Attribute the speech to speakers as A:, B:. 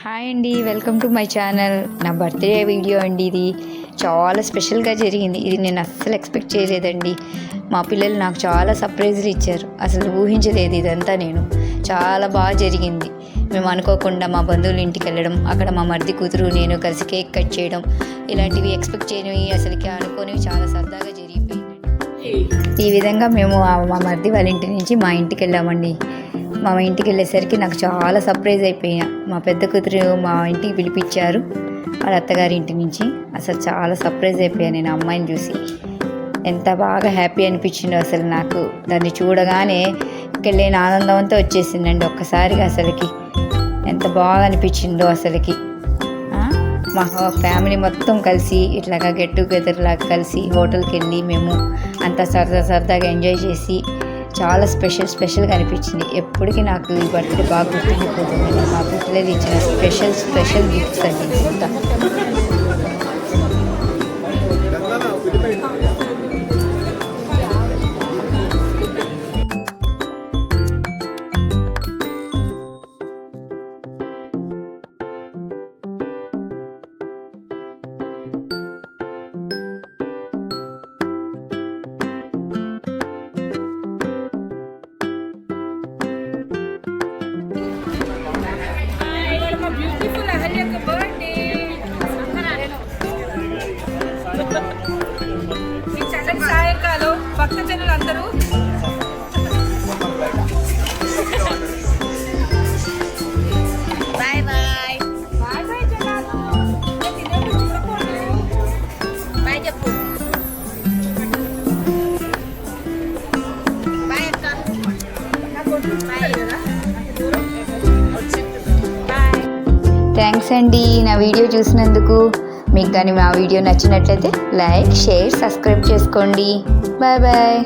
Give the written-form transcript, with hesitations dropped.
A: Hi అండి, welcome to my channel. నా birthday video అండి. ఇది చాలా స్పెషల్గా జరిగింది. ఇది నేను అస్సలు ఎక్స్పెక్ట్ చేయలేదండి. మా పిల్లలు నాకు చాలా సర్ప్రైజ్లు ఇచ్చారు. అసలు ఊహించలేదు ఇదంతా. నేను చాలా బాగా జరిగింది. మేము అనుకోకుండా మా బంధువుల ఇంటికి వెళ్ళడం, అక్కడ మా మరిది కూతురు నేను కలిసి కేక్ కట్ చేయడం, ఇలాంటివి ఎక్స్పెక్ట్ చేయనివి అసలుకి అనుకోనివి చాలా సరదాగా జరిగిపోయిందండి. ఈ విధంగా మేము మా మరిది వాళ్ళ ఇంటి నుంచి మా ఇంటికి వెళ్ళామండి. మా ఇంటికి వెళ్ళేసరికి నాకు చాలా సర్ప్రైజ్ అయిపోయా. మా పెద్ద కూతురు మా ఇంటికి పిలిపించారు వాళ్ళ అత్తగారి ఇంటి నుంచి. అసలు చాలా సర్ప్రైజ్ అయిపోయా నేను అమ్మాయిని చూసి. ఎంత బాగా హ్యాపీ అనిపించిందో అసలు నాకు. దాన్ని చూడగానే ఇక్కడ లేని ఆనందంతో వచ్చేసిందండి ఒక్కసారిగా. అసలుకి ఎంత బాగా అనిపించిందో అసలుకి. మా ఫ్యామిలీ మొత్తం కలిసి ఇట్లాగా గెట్ టుగెదర్ లాగా కలిసి హోటల్కి వెళ్ళి మేము అంతా సరదాగా ఎంజాయ్ చేసి చాలా స్పెషల్గా అనిపించింది. ఎప్పటికీ నాకు ఈ బర్త్డే బాగా గుర్తుండిపోతుంది. మా పిల్లలు ఇచ్చిన స్పెషల్ గిఫ్ట్స్ అండి ఇంకా.
B: బ్యూటిఫుల్ అహల్యక బర్త్డే. ఈ చక్కటి సాయంకాలం భక్తజనులు అందరూ బాయ్ బాయ్ బాయ్ బాయ్ జనాలు. బాయ్ చెప్పు. బాయ్ అక్క. బాయ్ కదా.
A: థ్యాంక్స్ అండి నా వీడియో చూసినందుకు. మీకు కానీ మా వీడియో నచ్చినట్లయితే లైక్, షేర్, సబ్స్క్రైబ్ చేసుకోండి. Bye bye.